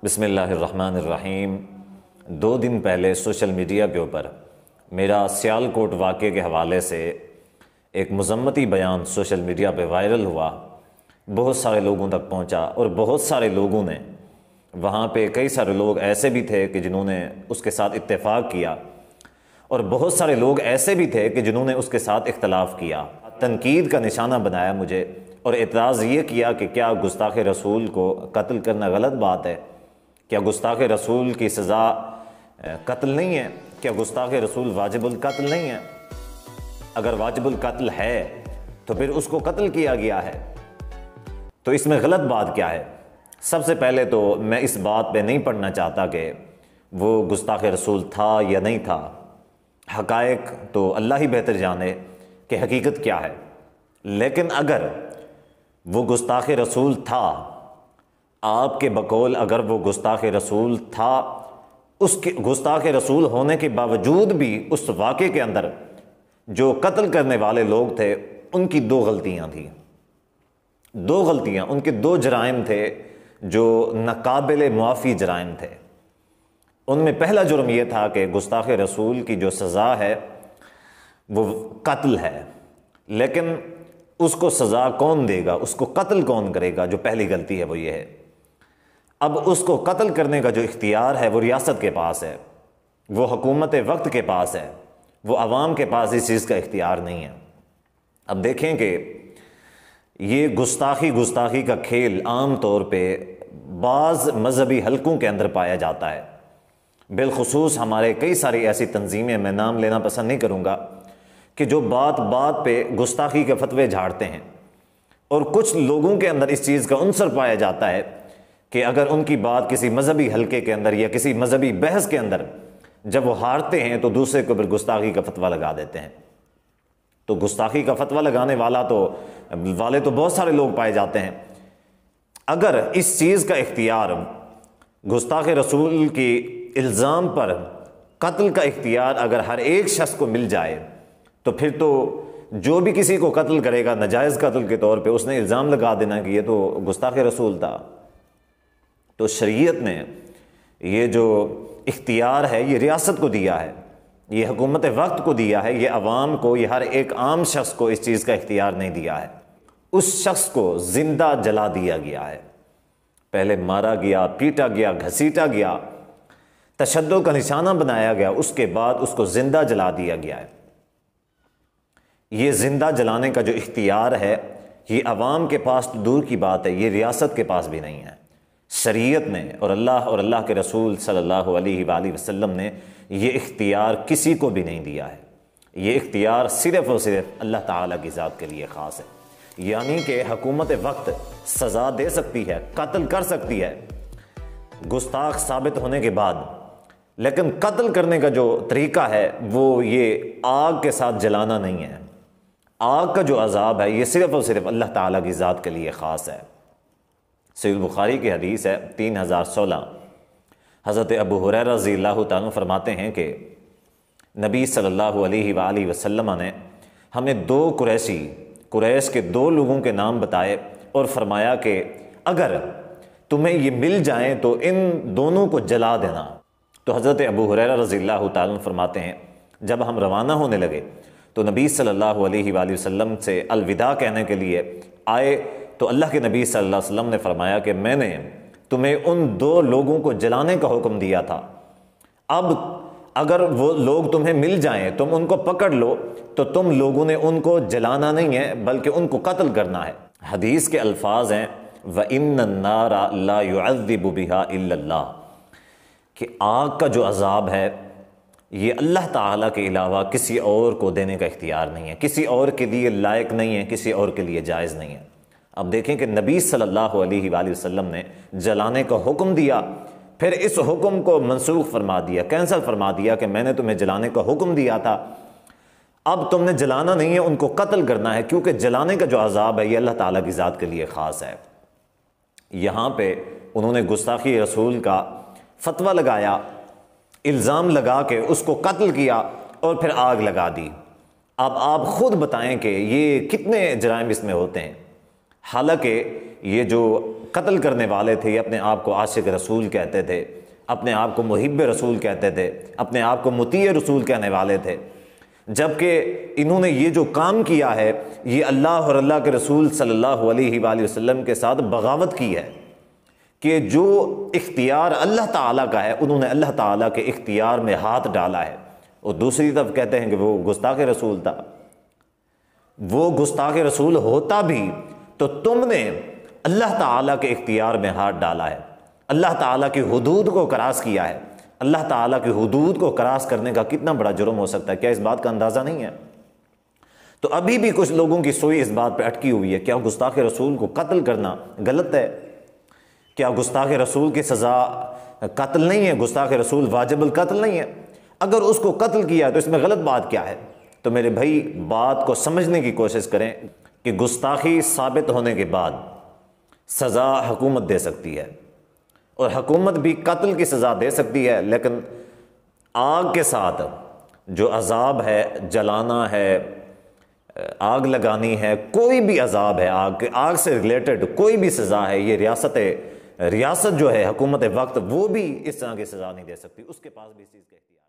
بسم اللہ الرحمن الرحیم۔ 2 دن پہلے سوشل میڈیا کے اوپر میرا سیالکوٹ واقعے کے حوالے سے ایک مذمتی بیان سوشل میڈیا پہ وائرل ہوا، بہت سارے لوگوں تک پہنچا اور بہت سارے لوگوں نے وہاں پہ کئی سارے لوگ ایسے بھی تھے کہ جنہوں نے اس کے ساتھ اتفاق کیا اور بہت سارے لوگ ایسے بھی تھے کہ جنہوں نے اس کے ساتھ اختلاف کیا، تنقید کا نشانہ بنایا مجھے اور اعتراض یہ کیا کہ کیا گستاخ رسول کو قتل کرنا غلط بات ہے؟ کیا گستاخ رسول کی سزا قتل نہیں ہے؟ کیا گستاخ رسول واجب القتل نہیں ہے؟ اگر واجب القتل ہے تو پھر اس کو قتل کیا گیا ہے، تو اس میں غلط بات کیا ہے؟ سب سے پہلے تو میں اس بات پہ نہیں پڑھنا چاہتا کہ وہ گستاخ رسول تھا یا نہیں تھا، حقائق تو اللہ ہی بہتر جانے کہ حقیقت کیا ہے۔ لیکن اگر وہ گستاخ رسول تھا، آپ کے بقول اگر وہ گستاخ رسول تھا، اس کے گستاخ رسول ہونے کے باوجود بھی اس واقعے کے اندر جو قتل کرنے والے لوگ تھے ان کی 2 غلطیاں تھیں، 2 غلطیاں، ان کے 2 جرائم تھے جو ناقابل معافی جرائم تھے۔ ان میں پہلا جرم یہ تھا کہ گستاخ رسول کی جو سزا ہے وہ قتل ہے، لیکن اس کو سزا کون دے گا، اس کو قتل کون کرے گا؟ جو پہلی غلطی ہے وہ یہ ہے۔ اب اس کو قتل کرنے کا جو اختیار ہے وہ ریاست کے پاس ہے، وہ حکومت وقت کے پاس ہے، وہ عوام کے پاس اس چیز کا اختیار نہیں ہے۔ اب دیکھیں کہ یہ گستاخی کا کھیل عام طور پہ بعض مذہبی حلقوں کے اندر پایا جاتا ہے، بالخصوص ہمارے کئی ساری ایسی تنظیمیں، میں نام لینا پسند نہیں کروں گا، کہ جو بات بات پہ گستاخی کے فتوے جھاڑتے ہیں، اور کچھ لوگوں کے اندر اس چیز کا عنصر پایا جاتا ہے کہ اگر ان کی بات کسی مذہبی حلقے کے اندر یا کسی مذہبی بحث کے اندر جب وہ ہارتے ہیں تو دوسرے کو پھر گستاخی کا فتویٰ لگا دیتے ہیں۔ تو گستاخی کا فتویٰ لگانے والے تو بہت سارے لوگ پائے جاتے ہیں۔ اگر اس چیز کا اختیار گستاخ رسول کی الزام پر قتل کا اختیار اگر ہر ایک شخص کو مل جائے تو پھر تو جو بھی کسی کو قتل کرے گا ناجائز قتل کے طور پہ اس نے الزام لگا دینا کہ یہ تو گستاخ رسول تھا۔ تو شریعت نے یہ جو اختیار ہے یہ ریاست کو دیا ہے، یہ حکومت وقت کو دیا ہے، یہ عوام کو، یہ ہر ایک عام شخص کو اس چیز کا اختیار نہیں دیا ہے۔ اس شخص کو زندہ جلا دیا گیا ہے، پہلے مارا گیا، پیٹا گیا، گھسیٹا گیا، تشدد کا نشانہ بنایا گیا، اس کے بعد اس کو زندہ جلا دیا گیا ہے۔ یہ زندہ جلانے کا جو اختیار ہے یہ عوام کے پاس تو دور کی بات ہے، یہ ریاست کے پاس بھی نہیں ہے۔ شریعت نے اور اللہ کے رسول صلی اللہ علیہ وآلہ وسلم نے یہ اختیار کسی کو بھی نہیں دیا ہے۔ یہ اختیار صرف اور صرف اللہ تعالیٰ کی ذات کے لیے خاص ہے، یعنی کہ حکومت وقت سزا دے سکتی ہے، قتل کر سکتی ہے گستاخ ثابت ہونے کے بعد، لیکن قتل کرنے کا جو طریقہ ہے وہ یہ آگ کے ساتھ جلانا نہیں ہے۔ آگ کا جو عذاب ہے یہ صرف اور صرف اللہ تعالیٰ کی ذات کے لیے خاص ہے۔ صحیح البخاری کی حدیث ہے 3016، حضرت ابو ہریرہ رضی اللہ تعالیٰ فرماتے ہیں کہ نبی صلی اللہ علیہ وآلہ وسلم نے ہمیں 2 قریش کے 2 لوگوں کے نام بتائے اور فرمایا کہ اگر تمہیں یہ مل جائیں تو ان دونوں کو جلا دینا۔ تو حضرت ابو ہریرہ رضی اللہ تعالیٰ فرماتے ہیں جب ہم روانہ ہونے لگے تو نبی صلی اللہ علیہ وآلہ وسلم سے الوداع کہنے کے لیے آئے تو اللہ کے نبی صلی اللہ علیہ وسلم نے فرمایا کہ میں نے تمہیں ان 2 لوگوں کو جلانے کا حکم دیا تھا، اب اگر وہ لوگ تمہیں مل جائیں تم ان کو پکڑ لو، تو تم لوگوں نے ان کو جلانا نہیں ہے بلکہ ان کو قتل کرنا ہے۔ حدیث کے الفاظ ہیں وَإِنَّ النَّارَ لَا يُعَذِّبُ بِهَا إِلَّا اللَّهُ، کہ آگ کا جو عذاب ہے یہ اللہ تعالیٰ کے علاوہ کسی اور کو دینے کا اختیار نہیں ہے، کسی اور کے لیے لائق نہیں ہے، کسی اور کے لیے جائز نہیں ہے۔ اب دیکھیں کہ نبی صلی اللہ علیہ وآلہ وسلم نے جلانے کا حکم دیا، پھر اس حکم کو منسوخ فرما دیا، کینسل فرما دیا کہ میں نے تمہیں جلانے کا حکم دیا تھا، اب تم نے جلانا نہیں ہے، ان کو قتل کرنا ہے، کیونکہ جلانے کا جو عذاب ہے یہ اللہ تعالیٰ کی ذات کے لیے خاص ہے۔ یہاں پہ انہوں نے گستاخی رسول کا فتویٰ لگایا، الزام لگا کے اس کو قتل کیا اور پھر آگ لگا دی۔ اب آپ خود بتائیں کہ یہ کتنے جرائم اس میں ہوتے ہیں۔ حالانکہ یہ جو قتل کرنے والے تھے یہ اپنے آپ کو عاشق رسول کہتے تھے، اپنے آپ کو محب رسول کہتے تھے، اپنے آپ کو مطیع رسول کہنے والے تھے، جبکہ انہوں نے یہ جو کام کیا ہے یہ اللہ اور اللہ کے رسول صلی اللہ علیہ وآلہ وسلم کے ساتھ بغاوت کی ہے، کہ جو اختیار اللہ تعالیٰ کا ہے انہوں نے اللہ تعالیٰ کے اختیار میں ہاتھ ڈالا ہے۔ اور دوسری طرف کہتے ہیں کہ وہ گستاخ رسول تھا۔ وہ گستاخ رسول ہوتا بھی تو تم نے اللہ تعالیٰ کے اختیار میں ہاتھ ڈالا ہے، اللہ تعالیٰ کی حدود کو کراس کیا ہے۔ اللہ تعالیٰ کی حدود کو کراس کرنے کا کتنا بڑا جرم ہو سکتا ہے، کیا اس بات کا اندازہ نہیں ہے؟ تو ابھی بھی کچھ لوگوں کی سوئی اس بات پہ اٹکی ہوئی ہے، کیا گستاخ رسول کو قتل کرنا غلط ہے؟ کیا گستاخ رسول کی سزا قتل نہیں ہے؟ گستاخ رسول واجب القتل نہیں ہے؟ اگر اس کو قتل کیا تو اس میں غلط بات کیا ہے؟ تو میرے بھائی بات کو سمجھنے کی کوشش کریں کہ گستاخی ثابت ہونے کے بعد سزا حکومت دے سکتی ہے، اور حکومت بھی قتل کی سزا دے سکتی ہے، لیکن آگ کے ساتھ جو عذاب ہے، جلانا ہے، آگ لگانی ہے، کوئی بھی عذاب ہے، آگ سے ریلیٹڈ کوئی بھی سزا ہے، یہ ریاست جو ہے حکومت وقت وہ بھی اس طرح کی سزا نہیں دے سکتی، اس کے پاس بھی اس چیز کا اختیار ہے۔